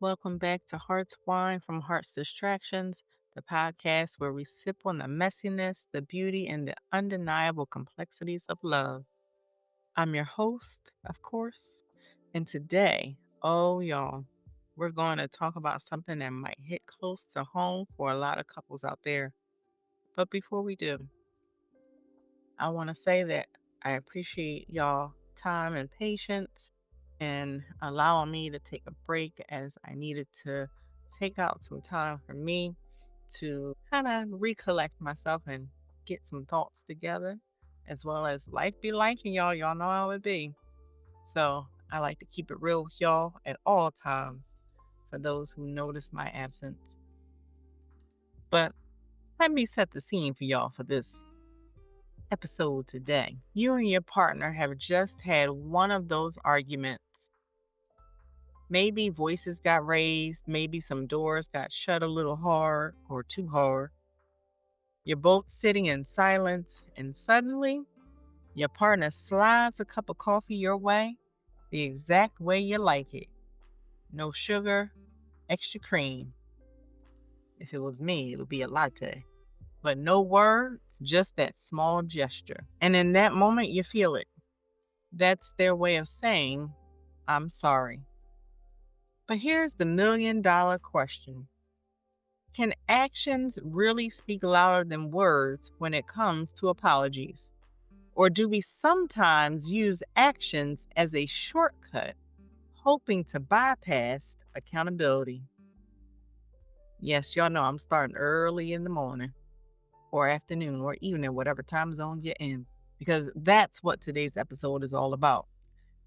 Welcome back to Hearts Wine from Heart's Distractions, the podcast where we sip on the messiness, the beauty, and the undeniable complexities of love. I'm your host, of course, and today, oh y'all, we're going to talk about something that might hit close to home for a lot of couples out there. But before we do, I want to say that I appreciate y'all time and patience and allowing me to take a break as I needed to take out some time for me to kind of recollect myself and get some thoughts together, as well as life be life, and y'all know how it be. So I like to keep it real with y'all at all times for those who notice my absence. But let me set the scene for y'all for this episode today. You and your partner have just had one of those arguments. Maybe voices got raised, maybe some doors got shut a little hard or too hard. You're both sitting in silence, and suddenly your partner slides a cup of coffee your way the exact way you like it. No sugar, extra cream. If it was me, it would be a latte. But no words, just that small gesture. And in that moment, you feel it. That's their way of saying, I'm sorry. But here's the $1,000,000 question. Can actions really speak louder than words when it comes to apologies? Or do we sometimes use actions as a shortcut, hoping to bypass accountability? Yes, y'all know I'm starting early in the morning or afternoon or evening, whatever time zone you're in, because that's what today's episode is all about.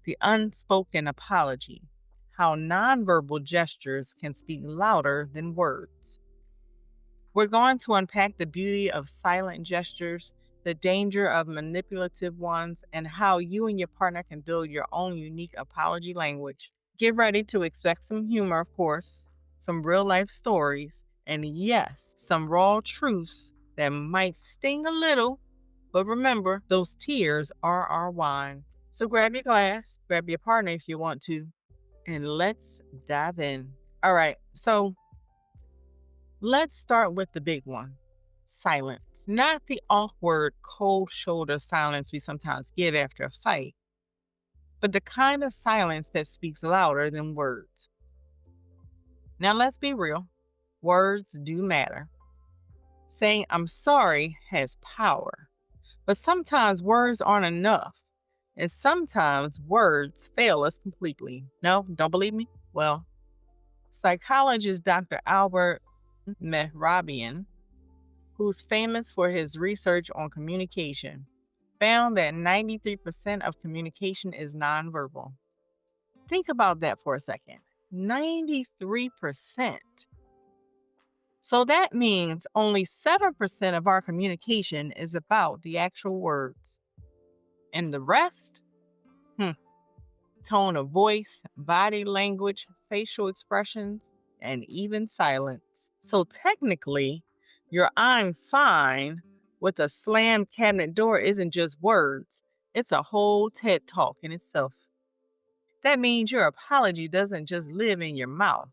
The unspoken apology, how nonverbal gestures can speak louder than words. We're going to unpack the beauty of silent gestures, the danger of manipulative ones, and how you and your partner can build your own unique apology language. Get ready to expect some humor, of course, some real life stories, and yes, some raw truths that might sting a little, but remember, those tears are our wine. So grab your glass, grab your partner if you want to, and let's dive in. All right, so let's start with the big one, silence. Not the awkward, cold shoulder silence we sometimes give after a fight, but the kind of silence that speaks louder than words. Now, let's be real. Words do matter. Saying I'm sorry has power, but sometimes words aren't enough. And sometimes words fail us completely. No, don't believe me? Well, psychologist Dr. Albert Mehrabian, who's famous for his research on communication, found that 93% of communication is nonverbal. Think about that for a second. 93%. So that means only 7% of our communication is about the actual words. And the rest? Tone of voice, body language, facial expressions, and even silence. So technically, your I'm fine with a slammed cabinet door isn't just words, it's a whole TED talk in itself. That means your apology doesn't just live in your mouth.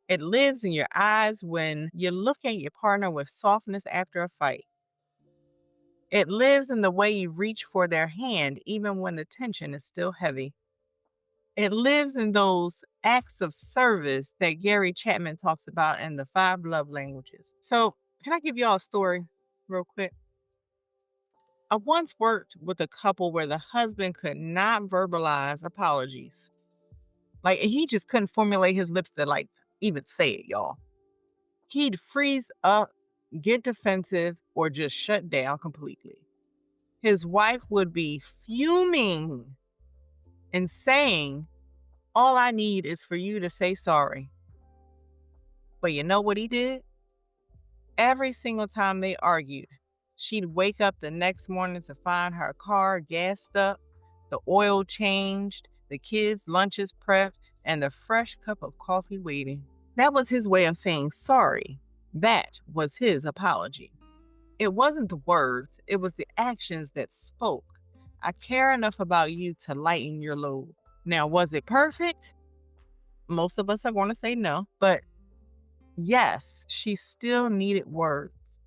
It lives in your eyes when you look at your partner with softness after a fight. It lives in the way you reach for their hand even when the tension is still heavy. It lives in those acts of service that Gary Chapman talks about in the 5 love languages. So, can I give y'all a story real quick? I once worked with a couple where the husband could not verbalize apologies. Like, he just couldn't formulate his lips to, even say it, y'all. He'd freeze up, get defensive, or just shut down completely. His wife would be fuming and saying, all I need is for you to say sorry. But you know what he did? Every single time they argued, she'd wake up the next morning to find her car gassed up, the oil changed, the kids' lunches prepped, and the fresh cup of coffee waiting. That was his way of saying sorry. That was his apology. It wasn't the words, it was the actions that spoke. I care enough about you to lighten your load. Now, was it perfect? most of us are going to say no, but yes, she still needed words.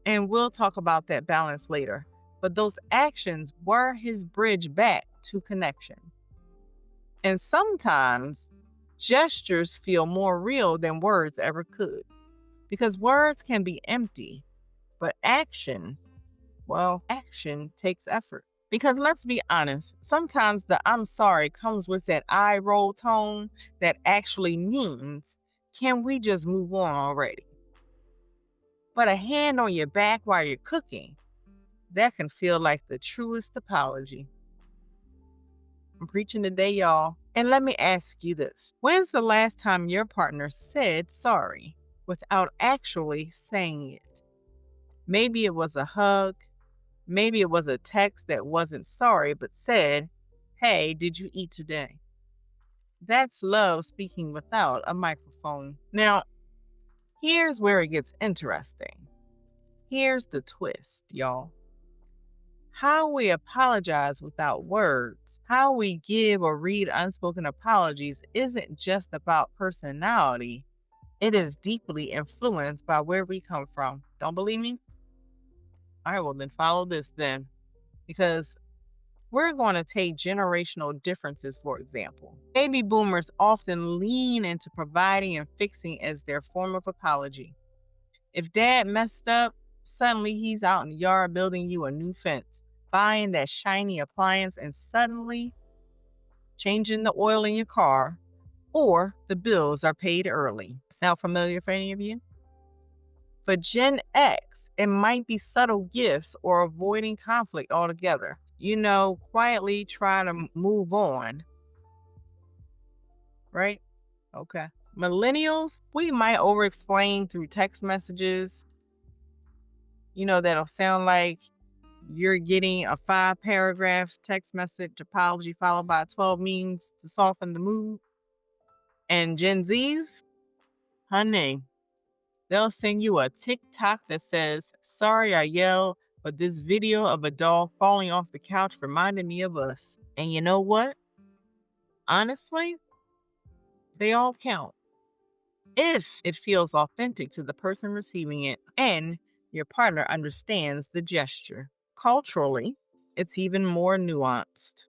And we'll talk about that balance later. But those actions were his bridge back to connection. And sometimes gestures feel more real than words ever could. Because words can be empty, but action takes effort. Because let's be honest, sometimes the I'm sorry comes with that eye roll tone that actually means, can we just move on already? But a hand on your back while you're cooking, that can feel like the truest apology. I'm preaching today, y'all. And let me ask you this. When's the last time your partner said sorry without actually saying it? Maybe it was a hug. Maybe it was a text that wasn't sorry but said, "Hey, did you eat today?" That's love speaking without a microphone. Now, here's where it gets interesting. Here's the twist, y'all. How we apologize without words, how we give or read unspoken apologies isn't just about personality. It is deeply influenced by where we come from. Don't believe me? All right, well then follow this then. Because we're going to take generational differences, for example. Baby boomers often lean into providing and fixing as their form of apology. If dad messed up, suddenly he's out in the yard building you a new fence, buying that shiny appliance, and suddenly changing the oil in your car, or the bills are paid early. Sound familiar for any of you? For Gen X, it might be subtle gifts or avoiding conflict altogether. Quietly try to move on, right? Okay. Millennials, we might over-explain through text messages, that'll sound like you're getting a 5-paragraph text message apology followed by 12 memes to soften the mood. And Gen Zs, honey, they'll send you a TikTok that says, "Sorry I yelled, but this video of a dog falling off the couch reminded me of us." And you know what? Honestly, they all count. If it feels authentic to the person receiving it and your partner understands the gesture. Culturally, it's even more nuanced.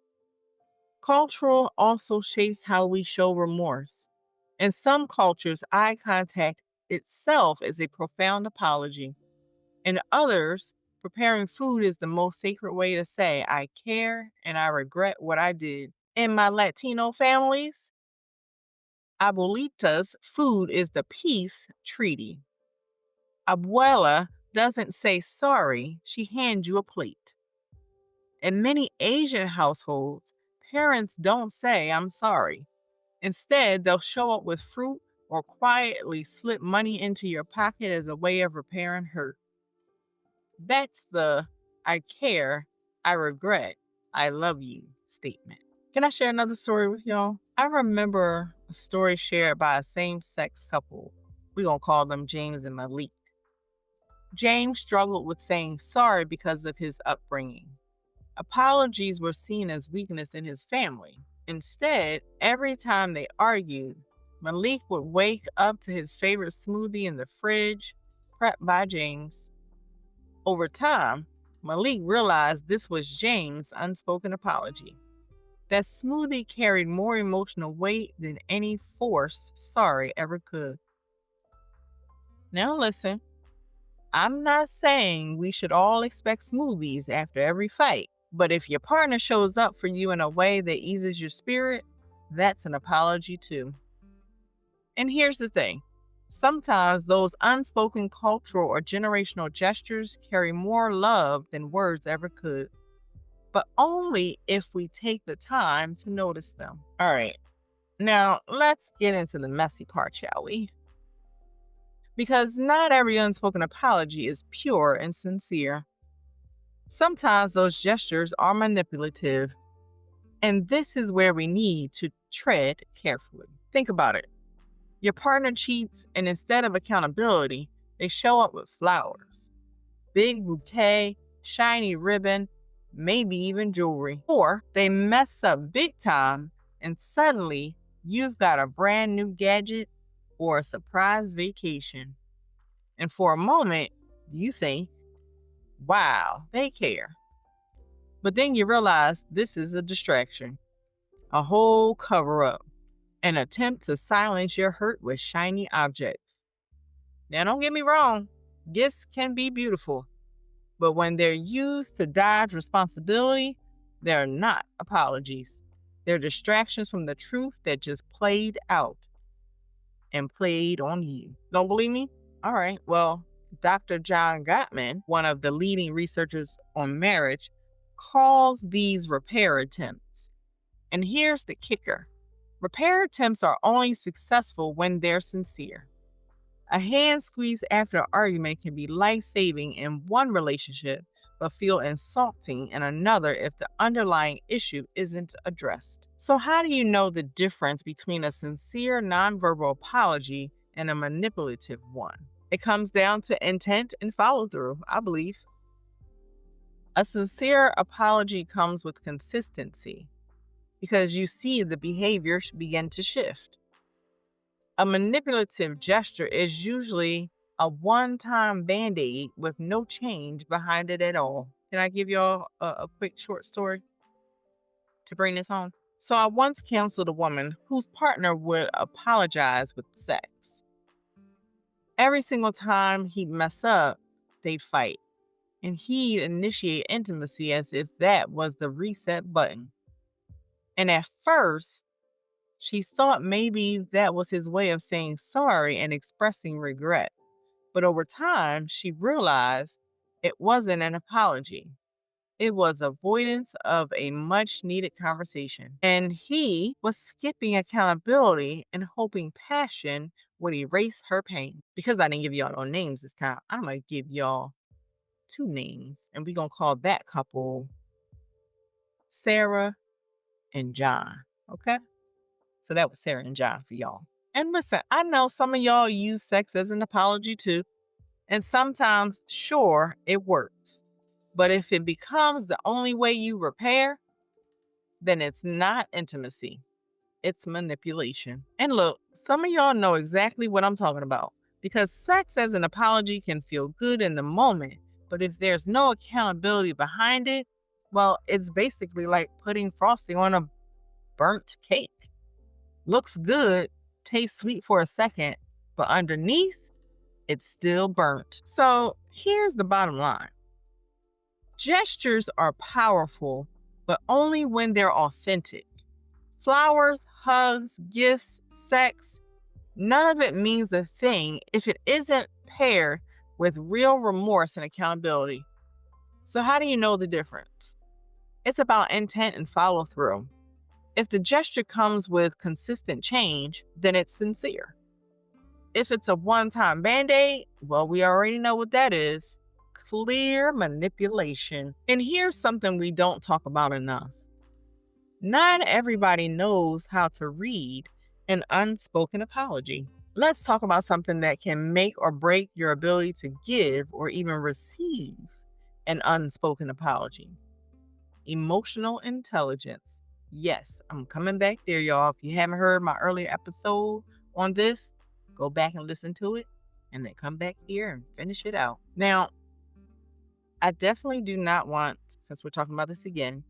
Cultural also shapes how we show remorse. In some cultures, eye contact itself is a profound apology. In others, preparing food is the most sacred way to say, "I care and I regret what I did." In my Latino families, abuelitas, food is the peace treaty. Abuela doesn't say sorry, she hands you a plate. In many Asian households, parents don't say, "I'm sorry." Instead, they'll show up with fruit or quietly slip money into your pocket as a way of repairing hurt. That's the "I care, I regret, I love you" statement. Can I share another story with y'all? I remember a story shared by a same-sex couple. We're going to call them James and Malik. James struggled with saying sorry because of his upbringing. Apologies were seen as weakness in his family. Instead, every time they argued, Malik would wake up to his favorite smoothie in the fridge, prepped by James. Over time, Malik realized this was James' unspoken apology. That smoothie carried more emotional weight than any forced sorry ever could. Now listen, I'm not saying we should all expect smoothies after every fight, but if your partner shows up for you in a way that eases your spirit, that's an apology too. And here's the thing. Sometimes those unspoken cultural or generational gestures carry more love than words ever could, but only if we take the time to notice them. All right, now let's get into the messy part, shall we? Because not every unspoken apology is pure and sincere. Sometimes those gestures are manipulative, and this is where we need to tread carefully. Think about it. Your partner cheats, and instead of accountability, they show up with flowers, big bouquet, shiny ribbon, maybe even jewelry. Or they mess up big time, and suddenly you've got a brand new gadget or a surprise vacation. And for a moment, you think, wow, they care. But then you realize this is a distraction, a whole cover up, an attempt to silence your hurt with shiny objects. Now, don't get me wrong, gifts can be beautiful, but when they're used to dodge responsibility, they're not apologies. They're distractions from the truth that just played out and played on you. Don't believe me? All right, well, Dr. John Gottman, one of the leading researchers on marriage, calls these repair attempts. And here's the kicker: repair attempts are only successful when they're sincere. A hand squeeze after an argument can be life saving in one relationship, but feel insulting in another if the underlying issue isn't addressed. So, how do you know the difference between a sincere nonverbal apology and a manipulative one? It comes down to intent and follow through, I believe. A sincere apology comes with consistency because you see the behavior begin to shift. A manipulative gesture is usually a one-time band-aid with no change behind it at all. Can I give y'all a quick short story to bring this home? So I once counseled a woman whose partner would apologize with sex. Every single time he'd mess up, they'd fight, and he'd initiate intimacy as if that was the reset button. And at first, she thought maybe that was his way of saying sorry and expressing regret. But over time, she realized it wasn't an apology. It was avoidance of a much needed conversation. And he was skipping accountability and hoping passion would erase her pain. Because I didn't give y'all no names this time, I'm going to give y'all two names. And we're going to call that couple Sarah and John. Okay? So that was Sarah and John for y'all. And listen, I know some of y'all use sex as an apology too. And sometimes, sure, it works. But if it becomes the only way you repair, then it's not intimacy. It's manipulation. And look, some of y'all know exactly what I'm talking about. Because sex as an apology can feel good in the moment. But if there's no accountability behind it, well, it's basically like putting frosting on a burnt cake. Looks good, tastes sweet for a second, but underneath, it's still burnt. So here's the bottom line. Gestures are powerful, but only when they're authentic. Flowers, hugs, gifts, sex, none of it means a thing if it isn't paired with real remorse and accountability. So how do you know the difference? It's about intent and follow through. If the gesture comes with consistent change, then it's sincere. If it's a one-time band-aid, well, we already know what that is. Clear manipulation. And here's something we don't talk about enough. Not everybody knows how to read an unspoken apology. Let's talk about something that can make or break your ability to give or even receive an unspoken apology. Emotional intelligence. Yes, I'm coming back there, y'all. If you haven't heard my earlier episode on this, go back and listen to it and then come back here and finish it out. Now, I definitely do not want, since we're talking about this again,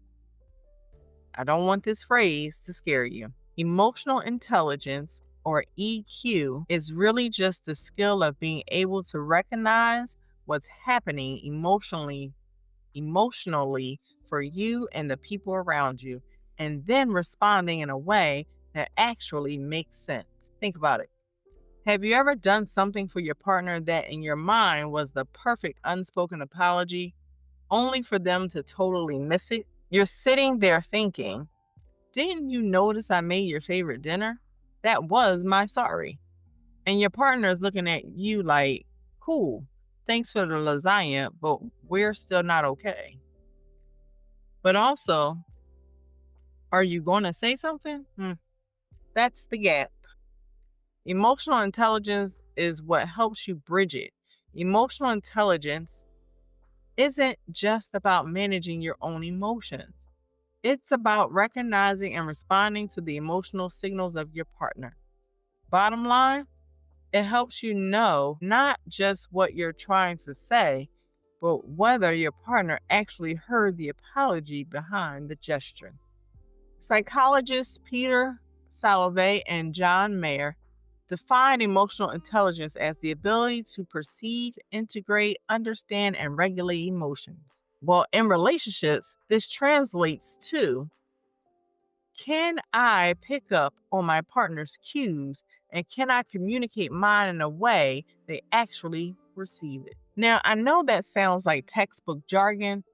I don't want this phrase to scare you. Emotional intelligence, or EQ, is really just the skill of being able to recognize what's happening emotionally for you and the people around you, and then responding in a way that actually makes sense. Think about it. Have you ever done something for your partner that in your mind was the perfect unspoken apology, only for them to totally miss it? You're sitting there thinking, didn't you notice I made your favorite dinner? That was my sorry. And your partner is looking at you like, cool, thanks for the lasagna, but we're still not okay. But also, are you going to say something? That's the gap. Emotional intelligence is what helps you bridge it. Emotional intelligence isn't just about managing your own emotions. It's about recognizing and responding to the emotional signals of your partner. Bottom line, it helps you know not just what you're trying to say, but whether your partner actually heard the apology behind the gesture. Psychologists Peter Salovey and John Mayer define emotional intelligence as the ability to perceive, integrate, understand, and regulate emotions. Well, in relationships, this translates to: can I pick up on my partner's cues, and can I communicate mine in a way they actually receive it? Now, I know that sounds like textbook jargon,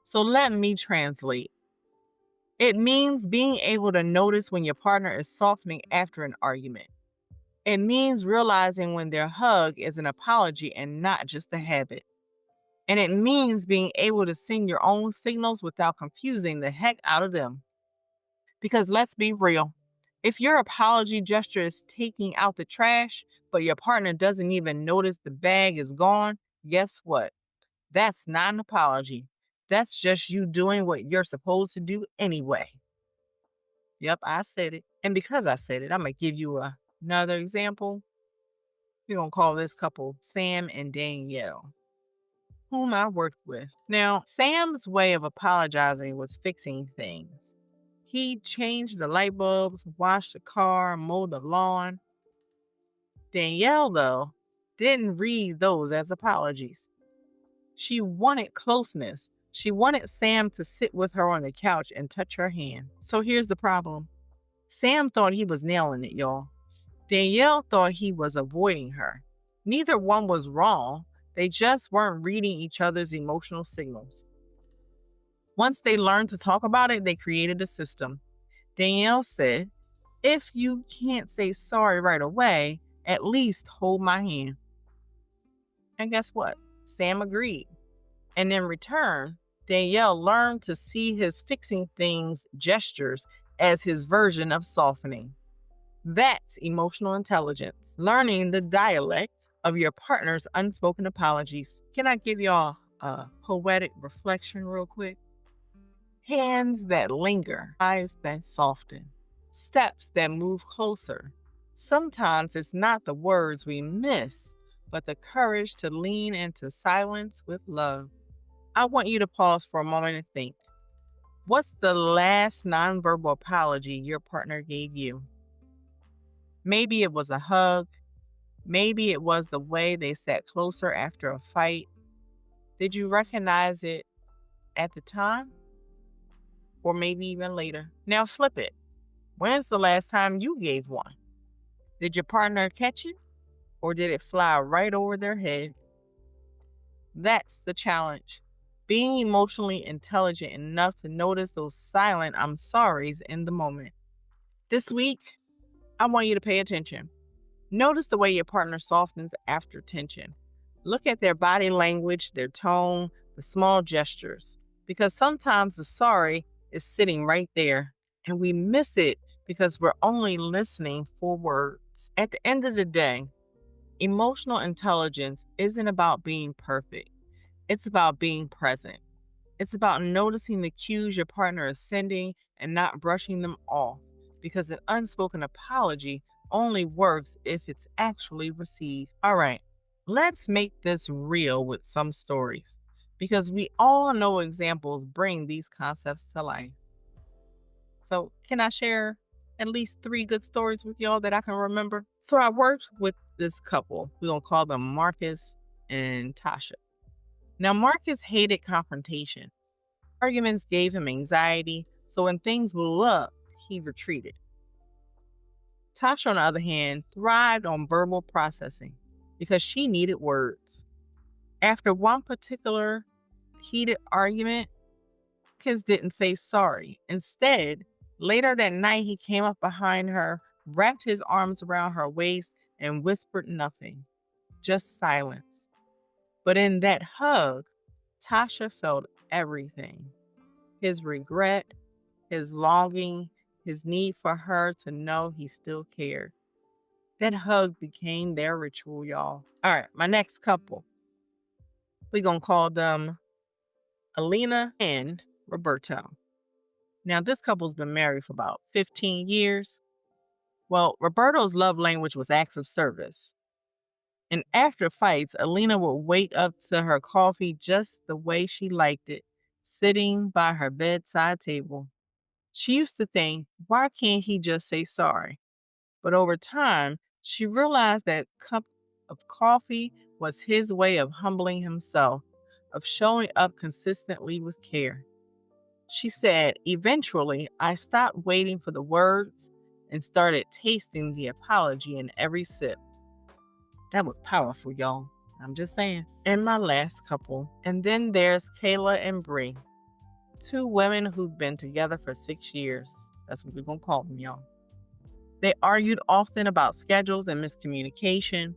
so let me translate. It means being able to notice when your partner is softening after an argument. It means realizing when their hug is an apology and not just a habit. And it means being able to send your own signals without confusing the heck out of them. Because let's be real, if your apology gesture is taking out the trash, but your partner doesn't even notice the bag is gone, guess what? That's not an apology. That's just you doing what you're supposed to do anyway. Yep, I said it. And because I said it, I'm going to give you another example. We're going to call this couple Sam and Danielle, whom I worked with. Now, Sam's way of apologizing was fixing things. He changed the light bulbs, washed the car, mowed the lawn. Danielle, though, didn't read those as apologies. She wanted closeness. She wanted Sam to sit with her on the couch and touch her hand. So here's the problem. Sam thought he was nailing it, y'all. Danielle thought he was avoiding her. Neither one was wrong. They just weren't reading each other's emotional signals. Once they learned to talk about it, they created a system. Danielle said, if you can't say sorry right away, at least hold my hand. And guess what? Sam agreed. And in return, Danielle learned to see his fixing things gestures as his version of softening. That's emotional intelligence, learning the dialect of your partner's unspoken apologies. Can I give y'all a poetic reflection real quick? Hands that linger, eyes that soften, steps that move closer. Sometimes it's not the words we miss, but the courage to lean into silence with love. I want you to pause for a moment and think. What's the last nonverbal apology your partner gave you? Maybe it was a hug. Maybe it was the way they sat closer after a fight. Did you recognize it at the time? Or maybe even later? Now flip it. When's the last time you gave one? Did your partner catch it? Or did it fly right over their head? That's the challenge. Being emotionally intelligent enough to notice those silent I'm sorries in the moment. This week, I want you to pay attention. Notice the way your partner softens after tension. Look at their body language, their tone, the small gestures. Because sometimes the sorry is sitting right there, and we miss it because we're only listening for words. At the end of the day, emotional intelligence isn't about being perfect. It's about being present. It's about noticing the cues your partner is sending and not brushing them off, because an unspoken apology only works if it's actually received. All right, let's make this real with some stories, because we all know examples bring these concepts to life. So, can I share at least 3 good stories with y'all that I can remember? So, I worked with this couple. We're going to call them Marcus and Tasha. Now, Marcus hated confrontation. Arguments gave him anxiety, so when things blew up, he retreated. Tasha, on the other hand, thrived on verbal processing because she needed words. After one particular heated argument, Marcus didn't say sorry. Instead, later that night, he came up behind her, wrapped his arms around her waist, and whispered nothing, just silence. But in that hug, Tasha felt everything: his regret, his longing, his need for her to know he still cared. That hug became their ritual, y'all. All right, my next couple, we're going to call them Alina and Roberto. Now, this couple's been married for about 15 years. Well, Roberto's love language was acts of service. And after fights, Alina would wake up to her coffee just the way she liked it, sitting by her bedside table. She used to think, why can't he just say sorry? But over time, she realized that cup of coffee was his way of humbling himself, of showing up consistently with care. She said, eventually, I stopped waiting for the words and started tasting the apology in every sip. That was powerful, y'all. I'm just saying. And my last couple. And then there's Kayla and Bree, two women who've been together for 6 years. That's what we're going to call them, y'all. They argued often about schedules and miscommunication.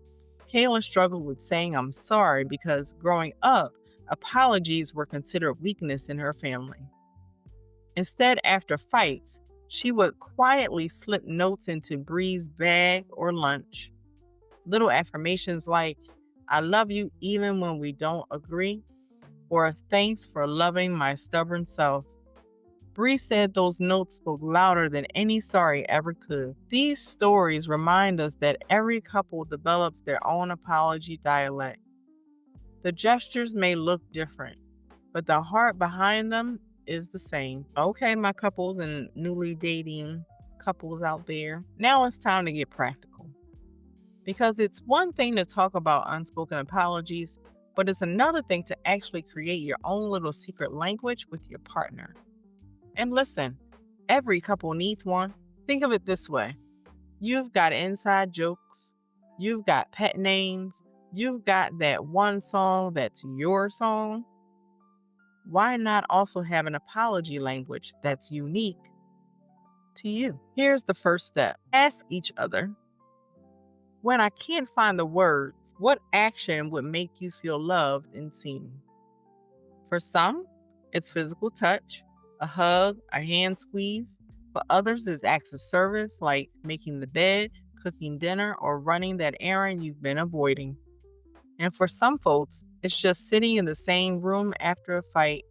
Kayla struggled with saying I'm sorry because growing up, apologies were considered weakness in her family. Instead, after fights, she would quietly slip notes into Bree's bag or lunch. Little affirmations like, I love you even when we don't agree, or thanks for loving my stubborn self. Bree said those notes spoke louder than any sorry ever could. These stories remind us that every couple develops their own apology dialect. The gestures may look different, but the heart behind them is the same. Okay, my couples and newly dating couples out there, now it's time to get practical. Because it's one thing to talk about unspoken apologies, but it's another thing to actually create your own little secret language with your partner. And listen, every couple needs one. Think of it this way. You've got inside jokes. You've got pet names. You've got that one song that's your song. Why not also have an apology language that's unique to you? Here's the first step. Ask each other, when I can't find the words, what action would make you feel loved and seen? For some, it's physical touch, a hug, a hand squeeze. For others, it's acts of service like making the bed, cooking dinner, or running that errand you've been avoiding. And for some folks, it's just sitting in the same room after a fight.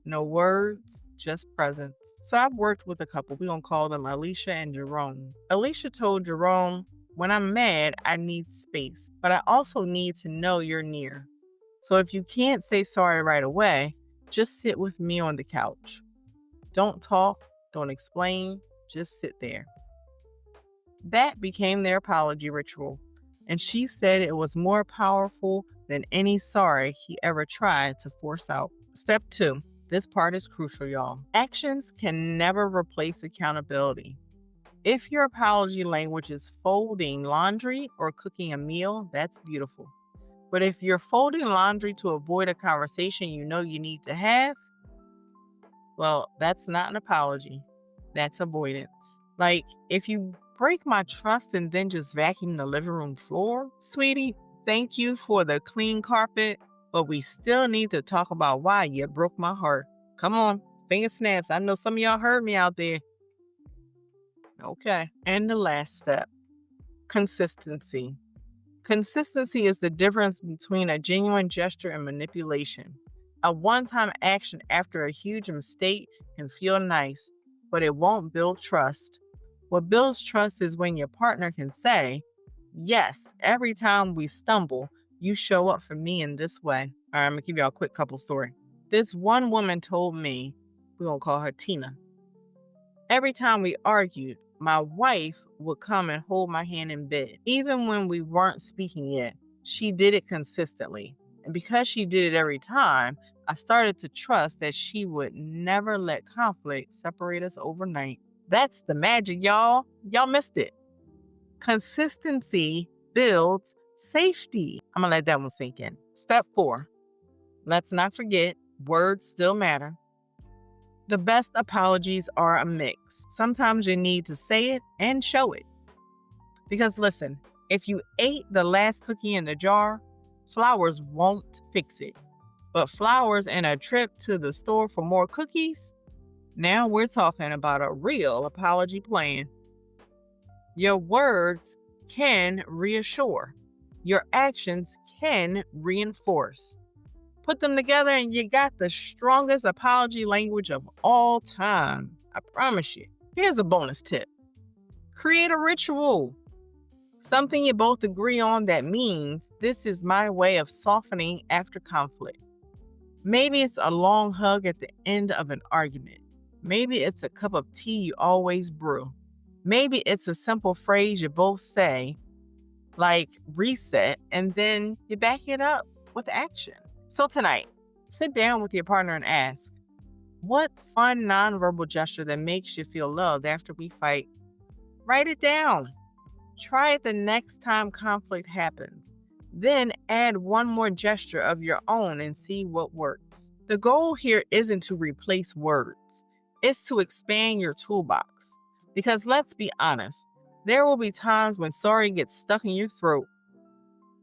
No words, just presence. So I've worked with a couple. We're going to call them Alicia and Jerome. Alicia told Jerome, when I'm mad, I need space, but I also need to know you're near. So if you can't say sorry right away, just sit with me on the couch. Don't talk, don't explain, just sit there. That became their apology ritual, and she said it was more powerful than any sorry he ever tried to force out. Step 2. This part is crucial, y'all. Actions can never replace accountability. If your apology language is folding laundry or cooking a meal, that's beautiful. But if you're folding laundry to avoid a conversation you know you need to have, well, that's not an apology. That's avoidance. Like, if you break my trust and then just vacuum the living room floor, sweetie, thank you for the clean carpet, but we still need to talk about why you broke my heart. Come on, finger snaps. I know some of y'all heard me out there. Okay. And the last step, consistency. Consistency is the difference between a genuine gesture and manipulation. A one-time action after a huge mistake can feel nice, but it won't build trust. What builds trust is when your partner can say, yes, every time we stumble, you show up for me in this way. All right, I'm going to give y'all a quick couple story. This one woman told me, we're going to call her Tina. Every time we argued, my wife would come and hold my hand in bed. Even when we weren't speaking yet, she did it consistently. And because she did it every time, I started to trust that she would never let conflict separate us overnight. That's the magic, y'all. Y'all missed it. Consistency builds safety. I'm going to let that one sink in. Step 4. Let's not forget, words still matter. The best apologies are a mix. Sometimes you need to say it and show it. Because listen, if you ate the last cookie in the jar, flowers won't fix it. But flowers and a trip to the store for more cookies, now we're talking about a real apology plan. Your words can reassure. Your actions can reinforce. Put them together and you got the strongest apology language of all time. I promise you. Here's a bonus tip. Create a ritual. Something you both agree on that means this is my way of softening after conflict. Maybe it's a long hug at the end of an argument. Maybe it's a cup of tea you always brew. Maybe it's a simple phrase you both say, like reset, and then you back it up with action. So tonight, sit down with your partner and ask, what's one nonverbal gesture that makes you feel loved after we fight? Write it down. Try it the next time conflict happens. Then add one more gesture of your own and see what works. The goal here isn't to replace words. It's to expand your toolbox. Because let's be honest, there will be times when sorry gets stuck in your throat.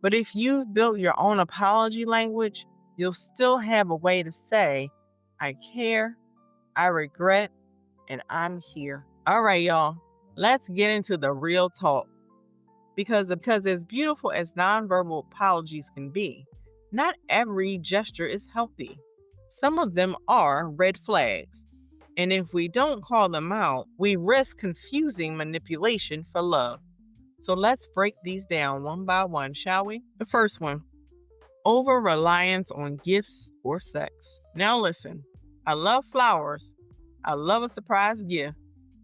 But if you've built your own apology language, you'll still have a way to say, I care, I regret, and I'm here. All right, y'all, let's get into the real talk. Because as beautiful as nonverbal apologies can be, not every gesture is healthy. Some of them are red flags. And if we don't call them out, we risk confusing manipulation for love. So let's break these down one by one, shall we? The first one, over-reliance on gifts or sex. Now listen, I love flowers. I love a surprise gift.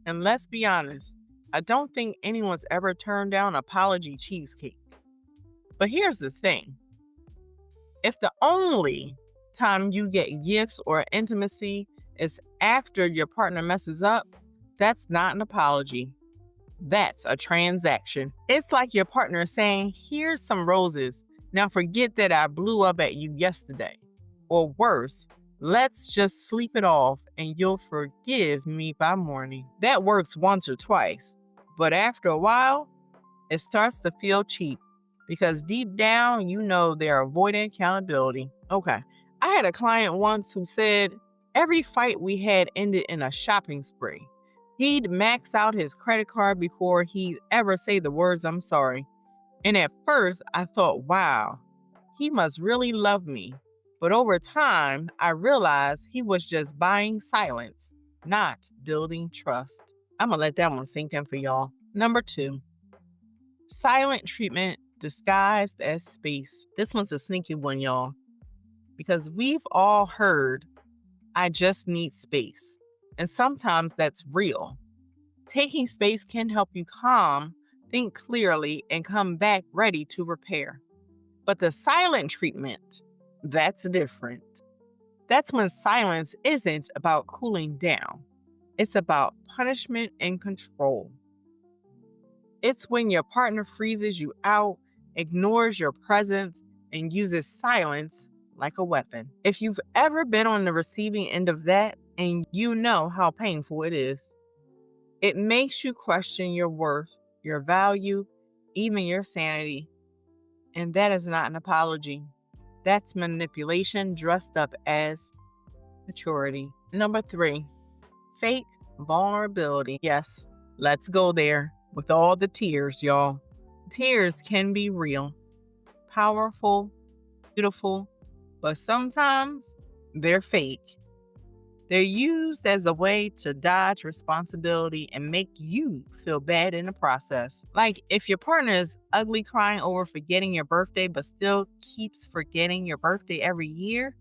And let's be honest, I don't think anyone's ever turned down apology cheesecake. But here's the thing. If the only time you get gifts or intimacy is after your partner messes up, that's not an apology. That's a transaction. It's like your partner is saying, here's some roses. Now forget that I blew up at you yesterday. Or worse, let's just sleep it off and you'll forgive me by morning. That works once or twice. But after a while, it starts to feel cheap because deep down, you know they're avoiding accountability. Okay, I had a client once who said every fight we had ended in a shopping spree. He'd max out his credit card before he'd ever say the words, I'm sorry. And at first, I thought, wow, he must really love me. But over time, I realized he was just buying silence, not building trust. I'm going to let that one sink in for y'all. Number 2, silent treatment disguised as space. This one's a sneaky one, y'all, because we've all heard, I just need space. And sometimes that's real. Taking space can help you calm, think clearly, and come back ready to repair. But the silent treatment, that's different. That's when silence isn't about cooling down. It's about punishment and control. It's when your partner freezes you out, ignores your presence, and uses silence like a weapon. If you've ever been on the receiving end of that, and you know how painful it is, it makes you question your worth, your value, even your sanity. And that is not an apology. That's manipulation dressed up as maturity. Number 3, fake vulnerability. Yes, let's go there with all the tears, y'all. Tears can be real, powerful, beautiful, but sometimes they're fake. They're used as a way to dodge responsibility and make you feel bad in the process. Like if your partner is ugly crying over forgetting your birthday but still keeps forgetting your birthday every year,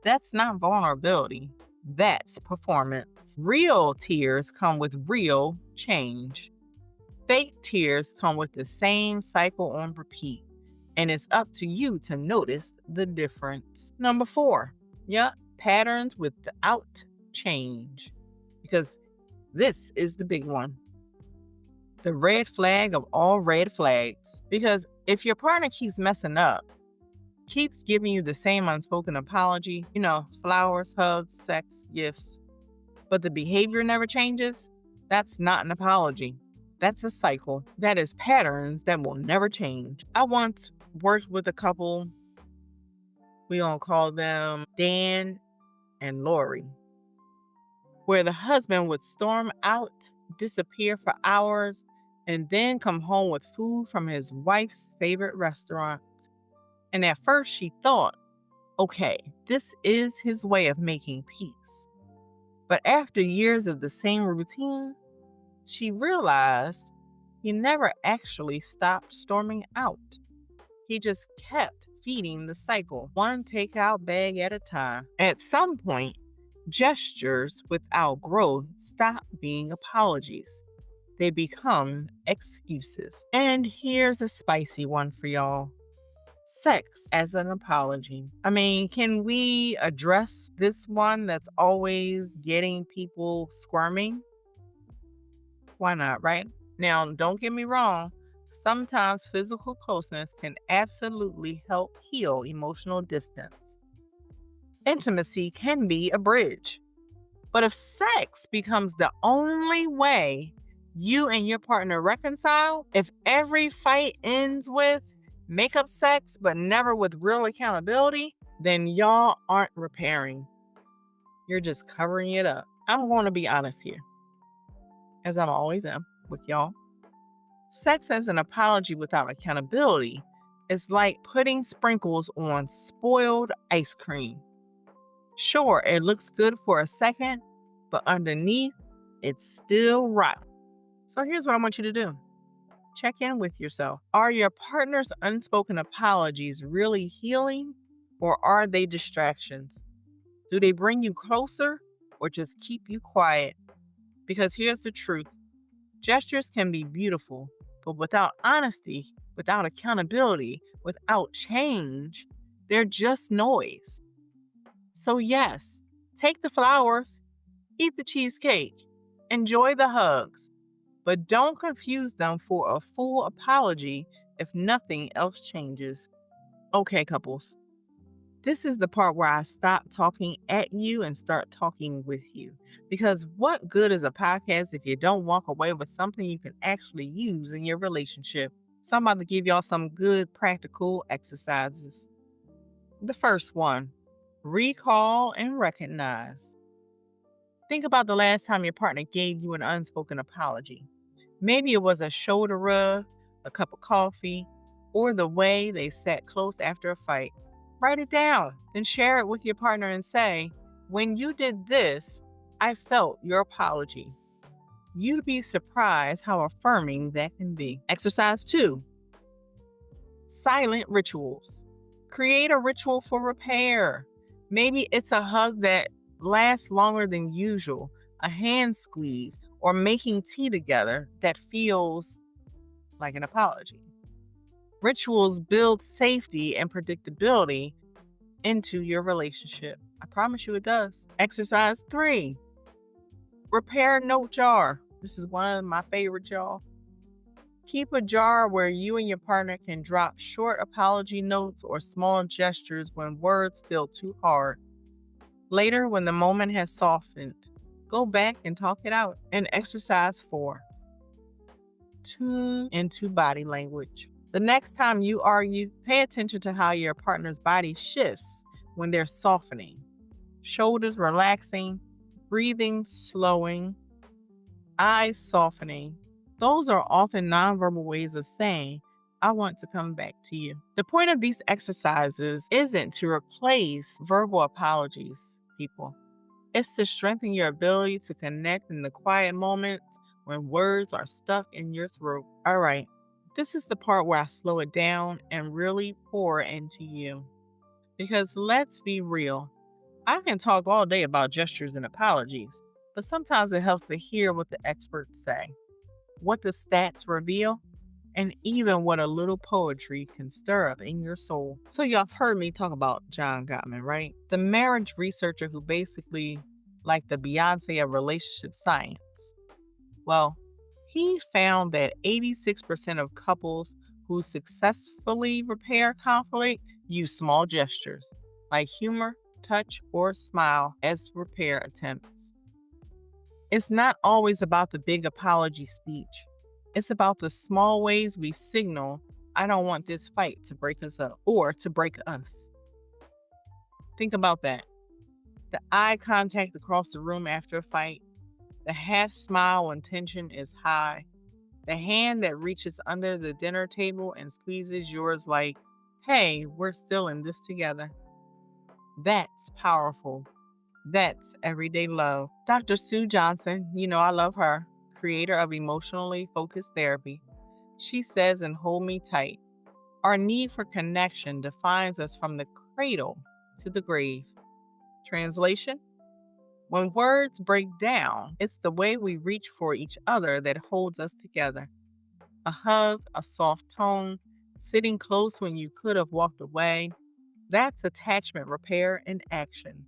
that's not vulnerability. That's performance. Real tears come with real change. Fake tears come with the same cycle on repeat, and it's up to you to notice the difference. Number 4, patterns without change, because this is the big one. The red flag of all red flags. Because if your partner keeps messing up, keeps giving you the same unspoken apology, flowers, hugs, sex, gifts, but the behavior never changes, that's not an apology. That's a cycle. That is patterns that will never change. I once worked with a couple, we gonna call them Dan and Lori, where the husband would storm out, disappear for hours, and then come home with food from his wife's favorite restaurant. And at first she thought, okay, this is his way of making peace. But after years of the same routine, she realized he never actually stopped storming out. He just kept feeding the cycle, one takeout bag at a time. At some point, gestures without growth stop being apologies. They become excuses. And here's a spicy one for y'all: sex as an apology. I mean, can we address this one that's always getting people squirming? Why not, right? Now, don't get me wrong. Sometimes physical closeness can absolutely help heal emotional distance. Intimacy can be a bridge. But if sex becomes the only way you and your partner reconcile, if every fight ends with make up sex but never with real accountability, then y'all aren't repairing. You're just covering it up. I'm going to be honest here, as I always am with y'all. Sex as an apology without accountability is like putting sprinkles on spoiled ice cream. Sure, it looks good for a second, but underneath, it's still rotten. So here's what I want you to do. Check in with yourself. Are your partner's unspoken apologies really healing, or are they distractions? Do they bring you closer or just keep you quiet? Because here's the truth. Gestures can be beautiful, but without honesty, without accountability, without change, they're just noise. So yes, take the flowers, eat the cheesecake, enjoy the hugs, but don't confuse them for a full apology if nothing else changes. Okay, couples, this is the part where I stop talking at you and start talking with you. Because what good is a podcast if you don't walk away with something you can actually use in your relationship? So I'm about to give y'all some good practical exercises. The first one, recall and recognize. Think about the last time your partner gave you an unspoken apology. Maybe it was a shoulder rub, a cup of coffee, or the way they sat close after a fight. Write it down, then share it with your partner and say, when you did this, I felt your apology. You'd be surprised how affirming that can be. Exercise 2, silent rituals. Create a ritual for repair. Maybe it's a hug that lasts longer than usual, a hand squeeze, or making tea together that feels like an apology. Rituals build safety and predictability into your relationship. I promise you it does. Exercise 3, repair a note jar. This is one of my favorite, y'all. Keep a jar where you and your partner can drop short apology notes or small gestures when words feel too hard. Later, when the moment has softened, go back and talk it out. And exercise 4, tune into body language. The next time you argue, pay attention to how your partner's body shifts when they're softening. Shoulders relaxing, breathing slowing, eyes softening. Those are often nonverbal ways of saying, I want to come back to you. The point of these exercises isn't to replace verbal apologies, people. It's to strengthen your ability to connect in the quiet moments when words are stuck in your throat. All right, this is the part where I slow it down and really pour into you. Because let's be real, I can talk all day about gestures and apologies, but sometimes it helps to hear what the experts say, what the stats reveal, and even what a little poetry can stir up in your soul. So y'all have heard me talk about John Gottman, right? The marriage researcher who basically like the Beyonce of relationship science. Well, he found that 86% of couples who successfully repair conflict use small gestures like humor, touch, or smile as repair attempts. It's not always about the big apology speech. It's about the small ways we signal, I don't want this fight to break us up or to break us. Think about that. The eye contact across the room after a fight, the half smile when tension is high, the hand that reaches under the dinner table and squeezes yours like, hey, we're still in this together. That's powerful. That's everyday love. Dr. Sue Johnson, I love her, creator of emotionally focused therapy. She says in Hold Me Tight, our need for connection defines us from the cradle to the grave. Translation: when words break down, it's the way we reach for each other that holds us together. A hug, a soft tone, sitting close when you could have walked away. That's attachment repair in action.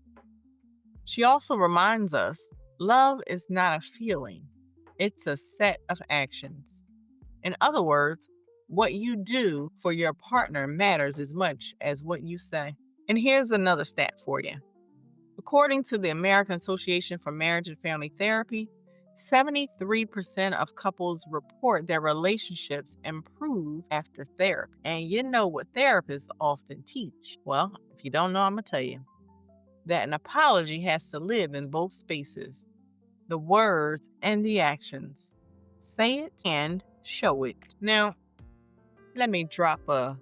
She also reminds us love is not a feeling, it's a set of actions. In other words, what you do for your partner matters as much as what you say. And here's another stat for you. According to the American Association for Marriage and Family Therapy, 73% of couples report their relationships improve after therapy. And you know what therapists often teach? Well, if you don't know, I'm going to tell you that an apology has to live in both spaces, the words and the actions. Say it and show it. Now, let me drop a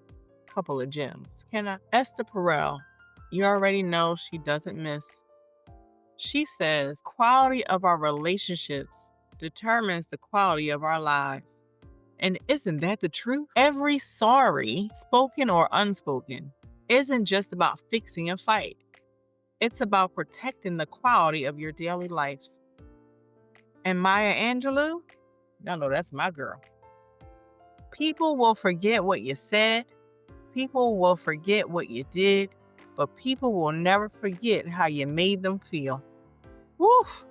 couple of gems. Can I? Esther Perel, you already know she doesn't miss. She says, quality of our relationships determines the quality of our lives. And isn't that the truth? Every sorry, spoken or unspoken, isn't just about fixing a fight. It's about protecting the quality of your daily life. And Maya Angelou, y'all know that's my girl. People will forget what you said. People will forget what you did. But people will never forget how you made them feel. Woof!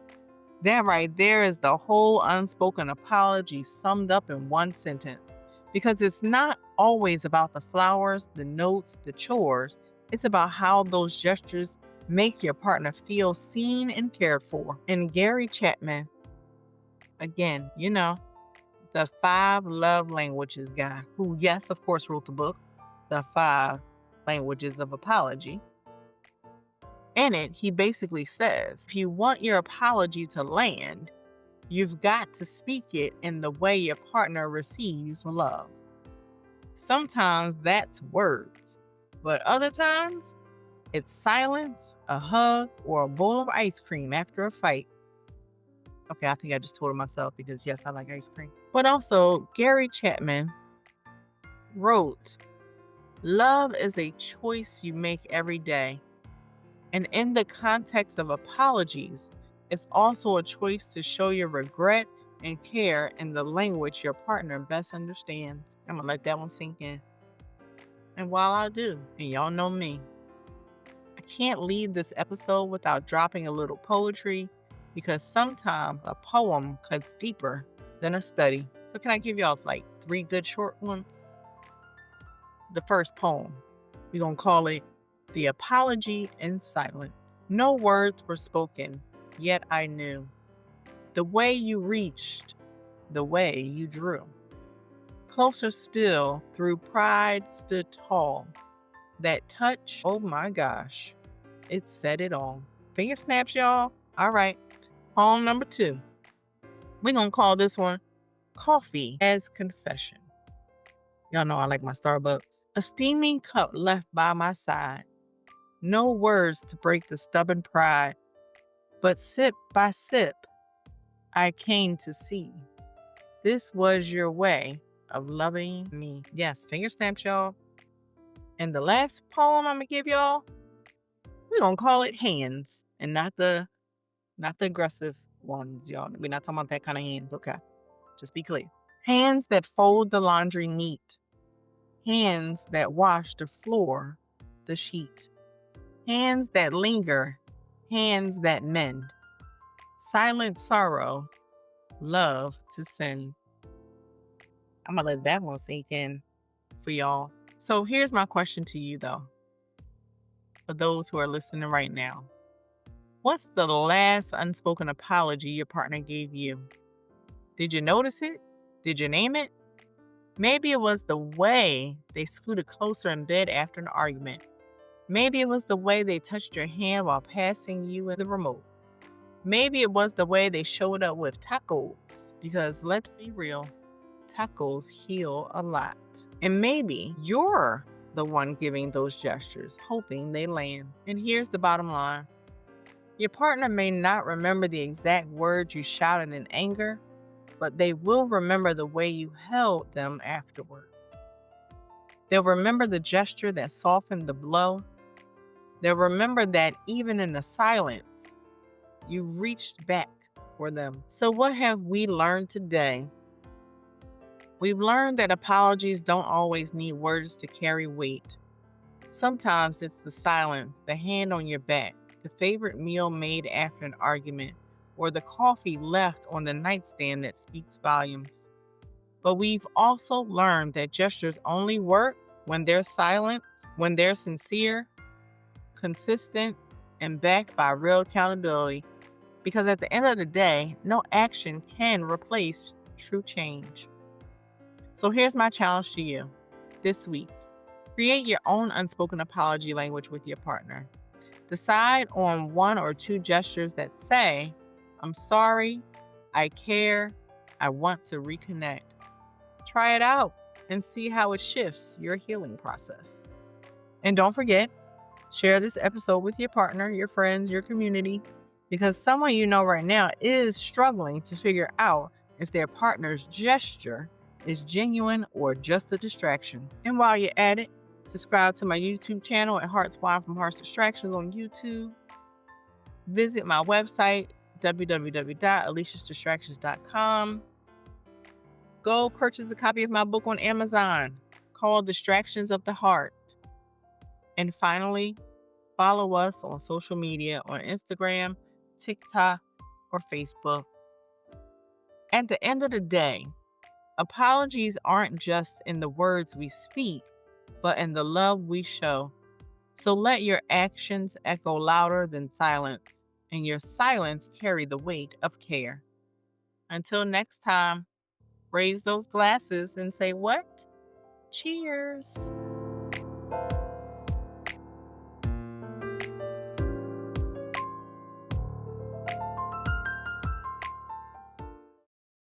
That right there is the whole unspoken apology summed up in one sentence. Because it's not always about the flowers, the notes, the chores. It's about how those gestures make your partner feel seen and cared for. And Gary Chapman, again, the 5 love languages guy, who, yes, of course, wrote the book, The 5 Languages of Apology. In it, he basically says, if you want your apology to land, you've got to speak it in the way your partner receives love. Sometimes that's words, but other times it's silence, a hug, or a bowl of ice cream after a fight. Okay, I think I just told it myself because, yes, I like ice cream. But also, Gary Chapman wrote, love is a choice you make every day. And in the context of apologies, it's also a choice to show your regret and care in the language your partner best understands. I'm going to let that one sink in. And while I do, and y'all know me, I can't leave this episode without dropping a little poetry because sometimes a poem cuts deeper than a study. So can I give y'all 3 good short ones? The first poem, we're going to call it The Apology in Silence. No words were spoken, yet I knew. The way you reached, the way you drew. Closer still, through pride stood tall. That touch, oh my gosh, it said it all. Finger snaps, y'all. All right. Poem number 2. We're going to call this one Coffee as Confession. Y'all know I like my Starbucks. A steaming cup left by my side. No words to break the stubborn pride. But sip by sip, I came to see. This was your way of loving me. Yes, finger snaps, y'all. And the last poem I'm going to give y'all, we're going to call it Hands. And not the aggressive ones, y'all. We're not talking about that kind of hands, okay? Just be clear. Hands that fold the laundry neat. Hands that wash the floor, the sheet. Hands that linger. Hands that mend. Silent sorrow, love to send. I'm going to let that one sink in for y'all. So here's my question to you, though. For those who are listening right now. What's the last unspoken apology your partner gave you? Did you notice it? Did you name it? Maybe it was the way they scooted closer in bed after an argument. Maybe it was the way they touched your hand while passing you the remote. Maybe it was the way they showed up with tacos. Because let's be real, tacos heal a lot. And maybe you're the one giving those gestures, hoping they land. And here's the bottom line. Your partner may not remember the exact words you shouted in anger, but they will remember the way you held them afterward. They'll remember the gesture that softened the blow. They'll remember that even in the silence, you reached back for them. So, what have we learned today? We've learned that apologies don't always need words to carry weight. Sometimes it's the silence, the hand on your back, the favorite meal made after an argument, or the coffee left on the nightstand that speaks volumes. But we've also learned that gestures only work when they're silent, when they're sincere, consistent, and backed by real accountability. Because at the end of the day, no action can replace true change. So here's my challenge to you this week. Create your own unspoken apology language with your partner. Decide on one or two gestures that say, I'm sorry, I care, I want to reconnect. Try it out and see how it shifts your healing process. And don't forget, share this episode with your partner, your friends, your community, because someone you know right now is struggling to figure out if their partner's gesture is genuine or just a distraction. And while you're at it, subscribe to my YouTube channel at Hearts Wine from Hearts Distractions on YouTube. Visit my website, www.aliciasdistractions.com. Go purchase a copy of my book on Amazon called Distractions of the Heart. And finally, follow us on social media on Instagram, TikTok, or Facebook. At the end of the day, apologies aren't just in the words we speak, but in the love we show. So let your actions echo louder than silence, and your silence carry the weight of care. Until next time, raise those glasses and say what? Cheers.